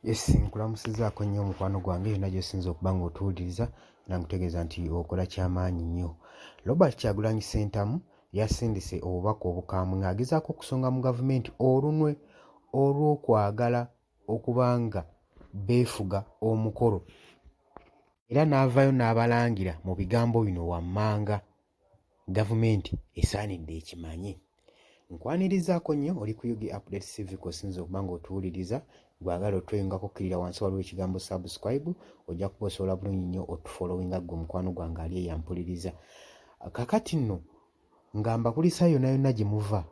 Yes, nkulamusizaako nnyo mukwano gwange yonna gy'osinza okuba ng'otuwuliriza era nkutegeeza nti okola kyamaanyi nnyo. Robert Kyagulanyi Ssentamu yasindise obubaka obukambwe ng'agezaako okusonga mu gavumenti olunwe olw'okwagala okuba nga beefuga omukolo era n'avaayo n'abalangira mu bigambo bino wammanga gavumenti esaanidde ekimanye. Nkwanirizaako nnyo oli ku UG Update TV kw'osinza okuba ng'otuwuliriza. Bw'agala otweyungako kkirira wansi waliwo ekigambo subscribe, ojja kuba osobola bulungi nnyo otufollowinga ggwe mukwano gwange ali eyampuliriza. Kakati nno nga mbakulisa yonna yonna gye muva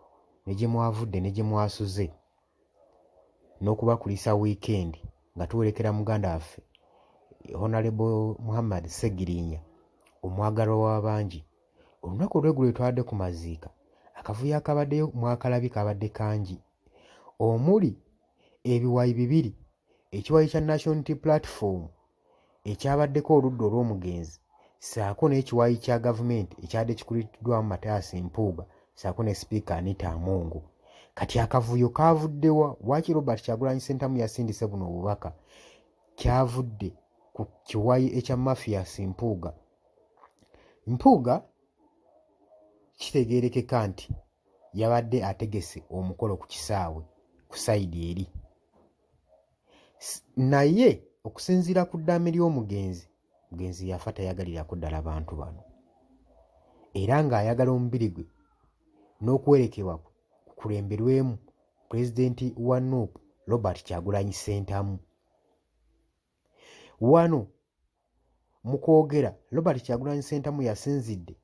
ne gye mwavudde ne gye mwasuze n'okubakulisa weekend nga tuwerekera muganda waffe Honorable Muhammad Ssegiriinya omwagalwa w'abangi. Olunaku olw'eggulo twabadde ku maziika, akavuyo akabaddeyo mwakalabye kabadde kangi omuli ebiwayi bibiri, ekiwayi kya National Unity Platform ekyabaddeko oludda olw'omugenzi ssaako n'ekiwayi kya gavumenti ekyabadde kikuliddwamu Mathias Mpuuga ssaako ne Sipiika Anita Among. Kati akavuyo kaavuddewa waaki Robert Kyagulanyi Ssentamu yasindise buno obubaka? Kyavudde ku kiwayi ekya Mathias Mpuuga. Mpuuga kitegeerekeka nti yabadde ategese omukolo ku kisaawe ku sayidi eri, naye okusinziira ku ddaame ly'omugenzi, mugenzi yafa tayagalirako ddala bantu bano era ng'ayagala omubiri gwe n'okuwerekebwa kukulemberwemu pulezidenti wa NUP Robert Kyagulanyi Ssentamu. Wano mu kwogera, Robert Kyagulanyi Ssentamu yasinzidde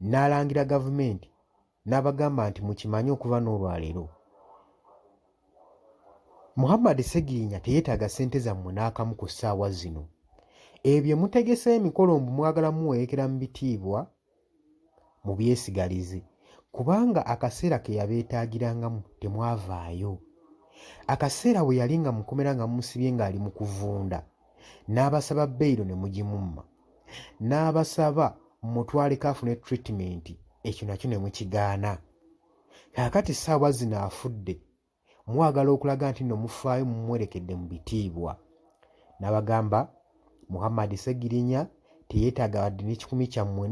n'alangira gavumenti n'abagamba nti mukimanye okuva n'olwaleero Muhammad Ssegiriinya teyeetaaga ssente zammwe n'akamu ku ssaawa zino. Ebyo mutegese emikolo mbu mwagala muwerekera mu bitiibwa mu byesigalize, kubanga akaseera ke yabeetaagirangamu temwavaayo. Akaseera bwe yali nga mukomera nga mumusibye ng'ali mu kuvunda, n'abasaba beyiro ne mugimumma, n'abasaba mutwale kaafune treatment, ekyo nakyo ne mukigaana. Kaakati ssaawa zino afudde, mwagala okulaga nti nno mufaayo mumwerekedde mu bitiibwa. N'abagamba Muhammad Ssegiriinya teyeetaaga wadde n'ekikumi kyammwe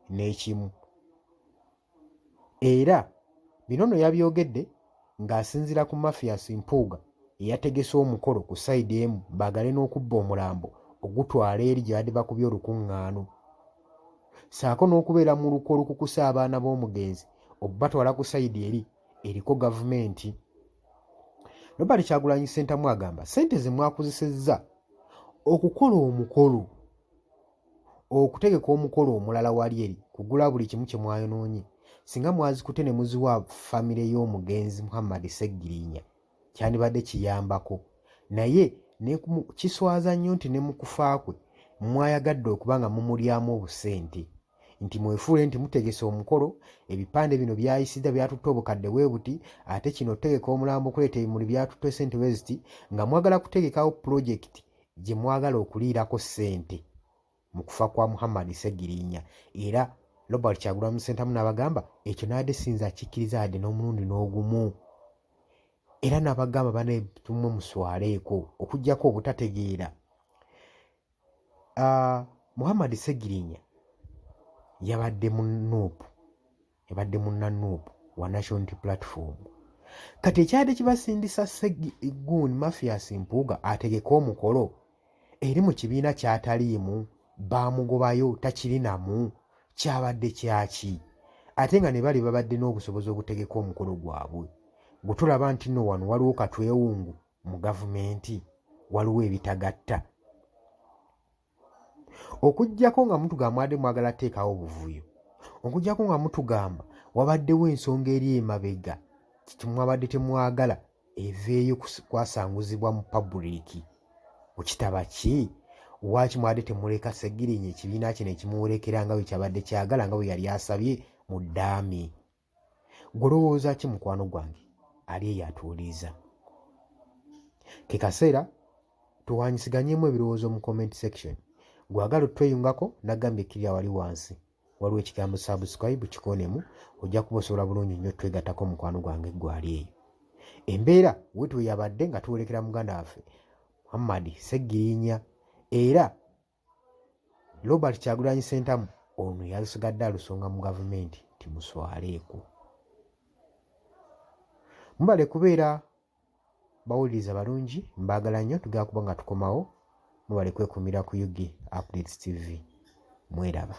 n'ekimu. Era bino nno yabyogedde ng'asinziira ku Mathias Mpuuga eyategese omukolo ku sayidi emu baagale n'okubba omulambo ogutwala eri gye badde bakubye olukuŋŋaano, ssaako n'okubeera mu lukwe olukukusa abaana b'omugenzi okubatwala ku sayidi eri eriko gavumenti. Robert Kyagulanyi Ssentamu agamba ssente ze mwakozesezza okukola omukolo, okutegeka omukolo omulala wali eri, kugula buli kimu kye mwayonoonye, singa mwazikute ne muziwa famire y'omugenzi Muhammad Ssegiriinya kyandibadde kiyambako, naye kiswaza nnyo nti ne mu kufa kwe mwayagadde okuba nga mumulyamu obusente, nti mwefuule nti mutegese omukolo, ebipande bino byayisiza byatutte obukadde bwe buti, ate kino tegeka omulambo okuleeta ebimuli byatutte ssente bwe ziti, nga mwagala kutegekawo pulojekiti gye mwagala okuliirako ssente mu kufa kwa Muhammad Ssegiriinya. Era Robert Kyagulanyi Ssentamu n'abagamba ekyo n'adde sinza akikkiriza wadde n'omulundi n'ogumu, era n'abagamba bane tumwe muswaleeko okuggyako obutategeera. Muhammad Ssegiriinya yabadde mu NUP, yabadde munna NUP wa National Unity Platform. Kati ekyadde kibasindisa Guuni Mathias Mpuuga ategeke omukolo eri mu kibiina ky'ataliimu, baamugobayo takirinamu, kyabadde kyaki? Ate nga ne bali babadde n'obusobozi obutegeka omukolo gwabwe. Bwe tulaba nti nno wano waliwo katwewungu mu gavumenti, waliwo ebitagatta. Okuggyako nga mutugamba mwadde mwagala teekawo obuvuyo, okuggyako nga mutugamba wabaddewo ensonga eri emabega mwabadde temwagala eveeyo kwasanguzibwa mu pabuliiki, okitaba ki? Waaki mwadde temuleka Ssegiriinya ekibiina kye ne kimuwerekera nga bwe kyabadde kyagala nga bwe yali asabye mu ddaame? Gwe olowooza ki mukwano gwange ali eyo atuwuliza? Ke kaseera tuwanyisiganyemu ebirowoozo mu comment section. Gwagala otweyungako nagambye kkirira wali wansi waliwo ekigambo subscribe, kikonemu, ojja kuba osobola bulungi nnyo twegattako mukwano gwange gwali eyo. embeera wetwe yabadde nga tuwolekera muganda waffe Muhammad Sseggirinya era Robert Kyagulanyi Ssentamu ono yasigadde alusonga mu gavumenti timuswaleeko. Mubale kubeera bawuliriza balungi, mbaagala nnyo, tugenda kuba nga tukomawo. Mubale kwekuumira ku UG Updates TV. Mweraba.